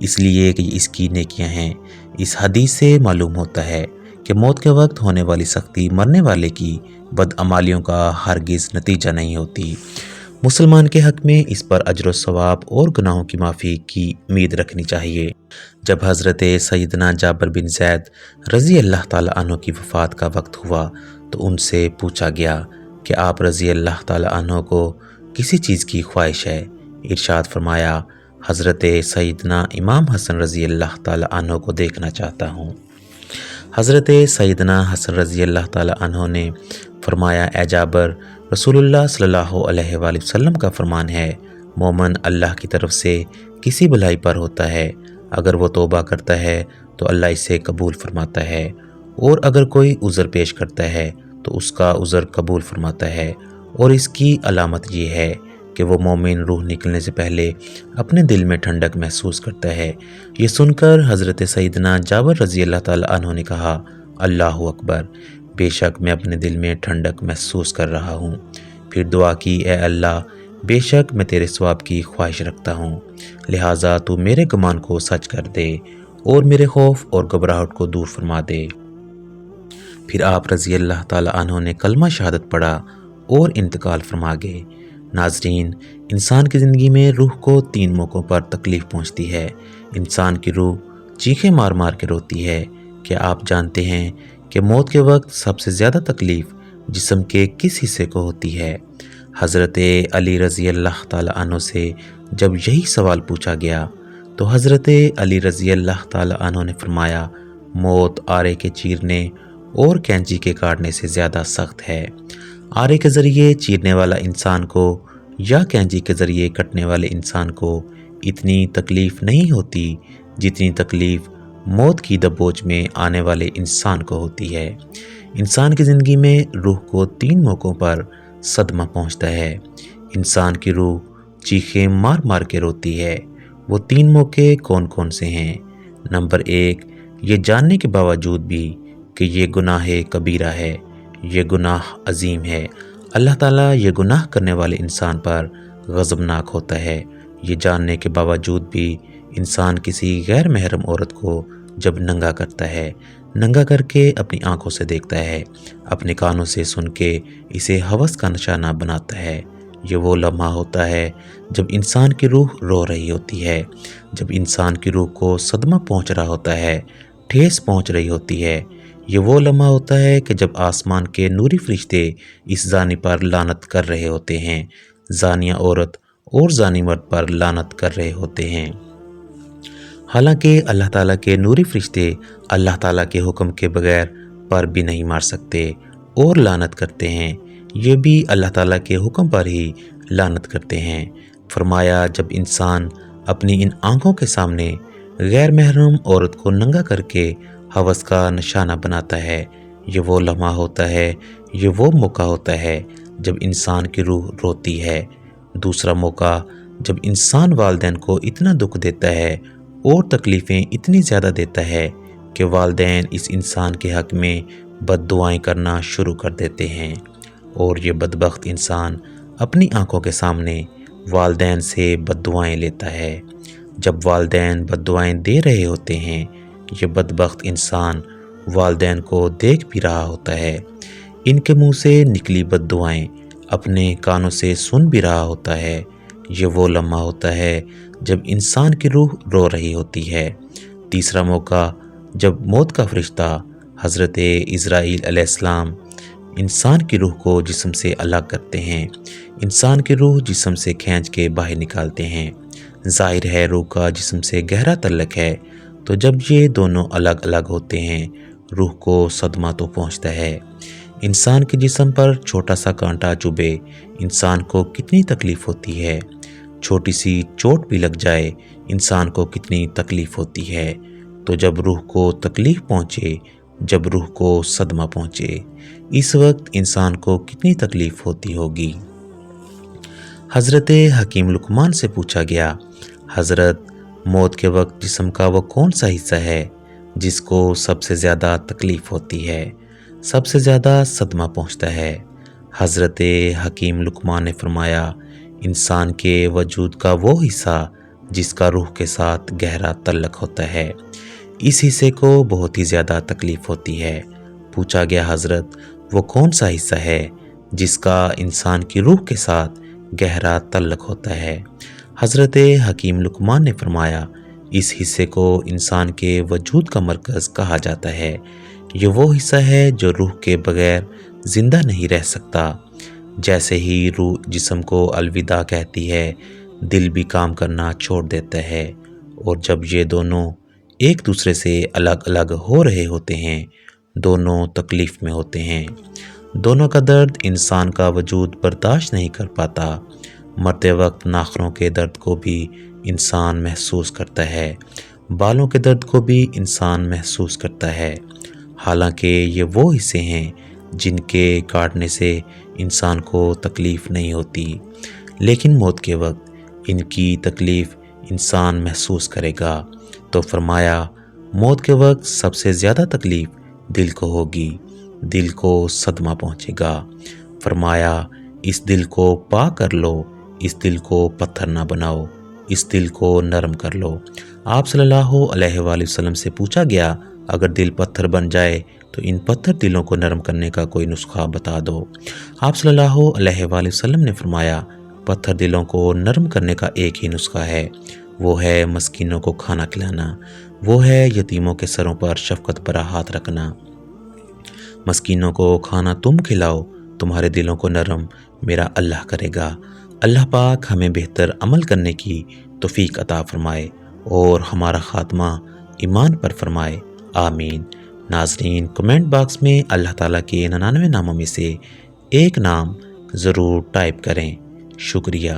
اس لیے کہ اس کی نیکیاں ہیں۔ اس حدیث سے معلوم ہوتا ہے کہ موت کے وقت ہونے والی سختی مرنے والے کی بدعمالیوں کا ہرگز نتیجہ نہیں ہوتی۔ مسلمان کے حق میں اس پر اجر و ثواب اور گناہوں کی معافی کی امید رکھنی چاہیے۔ جب حضرت سیدنا جابر بن زید رضی اللہ تعالیٰ عنہ کی وفات کا وقت ہوا تو ان سے پوچھا گیا کہ آپ رضی اللہ تعالیٰ عنہ کو کسی چیز کی خواہش ہے؟ ارشاد فرمایا، حضرت سیدنا امام حسن رضی اللہ تعالیٰ عنہ کو دیکھنا چاہتا ہوں۔ حضرت سیدنا حسن رضی اللہ تعالیٰ عنہ نے فرمایا، اے جابر، رسول اللہ صلی اللہ علیہ وآلہ وسلم کا فرمان ہے، مومن اللہ کی طرف سے کسی بھلائی پر ہوتا ہے، اگر وہ توبہ کرتا ہے تو اللہ اسے قبول فرماتا ہے، اور اگر کوئی عذر پیش کرتا ہے تو اس کا عذر قبول فرماتا ہے، اور اس کی علامت یہ ہے کہ وہ مومن روح نکلنے سے پہلے اپنے دل میں ٹھنڈک محسوس کرتا ہے۔ یہ سن کر حضرت سیدنا جابر رضی اللہ تعالیٰ عنہ نے کہا، اللہ اکبر، بے شک میں اپنے دل میں ٹھنڈک محسوس کر رہا ہوں۔ پھر دعا کی، اے اللہ، بے شک میں تیرے ثواب کی خواہش رکھتا ہوں، لہٰذا تو میرے گمان کو سچ کر دے اور میرے خوف اور گھبراہٹ کو دور فرما دے۔ پھر آپ رضی اللہ تعالیٰ عنہ نے کلمہ شہادت پڑھا اور انتقال فرما گئے۔ ناظرین، انسان کی زندگی میں روح کو 3 موقعوں پر تکلیف پہنچتی ہے۔ انسان کی روح چیخیں مار مار کے روتی ہے۔ کیا آپ جانتے ہیں کہ موت کے وقت سب سے زیادہ تکلیف جسم کے کس حصے کو ہوتی ہے؟ حضرت علی رضی اللہ تعالیٰ عنہ سے جب یہی سوال پوچھا گیا تو حضرت علی رضی اللہ تعالیٰ عنہ نے فرمایا، موت آرے کے چیرنے اور کینچی کے کاٹنے سے زیادہ سخت ہے۔ آرے کے ذریعے چیرنے والا انسان کو یا کینچی کے ذریعے کٹنے والے انسان کو اتنی تکلیف نہیں ہوتی جتنی تکلیف موت کی دبوچ میں آنے والے انسان کو ہوتی ہے۔ انسان کی زندگی میں روح کو 3 موقعوں پر صدمہ پہنچتا ہے۔ انسان کی روح چیخیں مار مار کے روتی ہے۔ وہ 3 موقع کون کون سے ہیں؟ نمبر 1، یہ جاننے کے باوجود بھی کہ یہ گناہ کبیرہ ہے، یہ گناہ عظیم ہے، اللہ تعالیٰ یہ گناہ کرنے والے انسان پر غضبناک ہوتا ہے۔ یہ جاننے کے باوجود بھی انسان کسی غیر محرم عورت کو جب ننگا کرتا ہے، ننگا کر کے اپنی آنکھوں سے دیکھتا ہے، اپنے کانوں سے سن کے اسے ہوس کا نشانہ بناتا ہے، یہ وہ لمحہ ہوتا ہے جب انسان کی روح رو رہی ہوتی ہے، جب انسان کی روح کو صدمہ پہنچ رہا ہوتا ہے، ٹھیس پہنچ رہی ہوتی ہے۔ یہ وہ لمحہ ہوتا ہے کہ جب آسمان کے نوری فرشتے اس زانی پر لعنت کر رہے ہوتے ہیں، زانیہ عورت اور زانی مرد پر لعنت کر رہے ہوتے ہیں۔ حالانکہ اللہ تعالیٰ کے نوری فرشتے اللہ تعالیٰ کے حکم کے بغیر پر بھی نہیں مار سکتے اور لعنت کرتے ہیں، یہ بھی اللہ تعالیٰ کے حکم پر ہی لعنت کرتے ہیں۔ فرمایا، جب انسان اپنی ان آنکھوں کے سامنے غیر محرم عورت کو ننگا کر کے ہوس کا نشانہ بناتا ہے، یہ وہ لمحہ ہوتا ہے، یہ وہ موقع ہوتا ہے جب انسان کی روح روتی ہے۔ دوسرا موقع، جب انسان والدین کو اتنا دکھ دیتا ہے اور تکلیفیں اتنی زیادہ دیتا ہے کہ والدین اس انسان کے حق میں بد دعائیں کرنا شروع کر دیتے ہیں، اور یہ بدبخت انسان اپنی آنکھوں کے سامنے والدین سے بد دعائیں لیتا ہے۔ جب والدین بد دعائیں دے رہے ہوتے ہیں، یہ بدبخت انسان والدین کو دیکھ بھی رہا ہوتا ہے، ان کے منہ سے نکلی بد دعائیں اپنے کانوں سے سن بھی رہا ہوتا ہے۔ یہ وہ لمحہ ہوتا ہے جب انسان کی روح رو رہی ہوتی ہے۔ تیسرا موقع، جب موت کا فرشتہ حضرت عزرائیل علیہ السلام انسان کی روح کو جسم سے الگ کرتے ہیں، انسان کی روح جسم سے کھینچ کے باہر نکالتے ہیں۔ ظاہر ہے روح کا جسم سے گہرا تعلق ہے، تو جب یہ دونوں الگ الگ ہوتے ہیں، روح کو صدمہ تو پہنچتا ہے۔ انسان کے جسم پر چھوٹا سا کانٹا چبھے انسان کو کتنی تکلیف ہوتی ہے، چھوٹی سی چوٹ بھی لگ جائے انسان کو کتنی تکلیف ہوتی ہے۔ تو جب روح کو تکلیف پہنچے، جب روح کو صدمہ پہنچے، اس وقت انسان کو کتنی تکلیف ہوتی ہوگی۔ حضرت حکیم لقمان سے پوچھا گیا، حضرت، موت کے وقت جسم کا وہ کون سا حصہ ہے جس کو سب سے زیادہ تکلیف ہوتی ہے، سب سے زیادہ صدمہ پہنچتا ہے؟ حضرت حکیم لقمان نے فرمایا، انسان کے وجود کا وہ حصہ جس کا روح کے ساتھ گہرا تعلق ہوتا ہے۔ اس حصے کو بہت ہی زیادہ تکلیف ہوتی ہے۔ پوچھا گیا حضرت وہ کون سا حصہ ہے جس کا انسان کی روح کے ساتھ گہرا تعلق ہوتا ہے؟ حضرت حکیم لقمان نے فرمایا اس حصے کو انسان کے وجود کا مرکز کہا جاتا ہے۔ یہ وہ حصہ ہے جو روح کے بغیر زندہ نہیں رہ سکتا۔ جیسے ہی روح جسم کو الوداع کہتی ہے، دل بھی کام کرنا چھوڑ دیتا ہے، اور جب یہ دونوں ایک دوسرے سے الگ الگ ہو رہے ہوتے ہیں، دونوں تکلیف میں ہوتے ہیں۔ دونوں کا درد انسان کا وجود برداشت نہیں کر پاتا۔ مرتے وقت ناخنوں کے درد کو بھی انسان محسوس کرتا ہے، بالوں کے درد کو بھی انسان محسوس کرتا ہے، حالانکہ یہ وہ حصے ہیں جن کے کاٹنے سے انسان کو تکلیف نہیں ہوتی، لیکن موت کے وقت ان کی تکلیف انسان محسوس کرے گا۔ تو فرمایا موت کے وقت سب سے زیادہ تکلیف دل کو ہوگی، دل کو صدمہ پہنچے گا۔ فرمایا اس دل کو پاک کر لو، اس دل کو پتھر نہ بناؤ، اس دل کو نرم کر لو۔ آپ صلی اللہ علیہ وآلہ وسلم سے پوچھا گیا اگر دل پتھر بن جائے تو ان پتھر دلوں کو نرم کرنے کا کوئی نسخہ بتا دو۔ آپ صلی اللہ علیہ وآلہ وسلم نے فرمایا پتھر دلوں کو نرم کرنے کا ایک ہی نسخہ ہے، وہ ہے مسکینوں کو کھانا کھلانا، وہ ہے یتیموں کے سروں پر شفقت بھرا ہاتھ رکھنا۔ مسکینوں کو کھانا تم کھلاؤ، تمہارے دلوں کو نرم میرا اللہ کرے گا۔ اللہ پاک ہمیں بہتر عمل کرنے کی توفیق عطا فرمائے اور ہمارا خاتمہ ایمان پر فرمائے، آمین۔ ناظرین کمنٹ باکس میں اللہ تعالیٰ کے 99 ناموں میں سے ایک نام ضرور ٹائپ کریں۔ شکریہ۔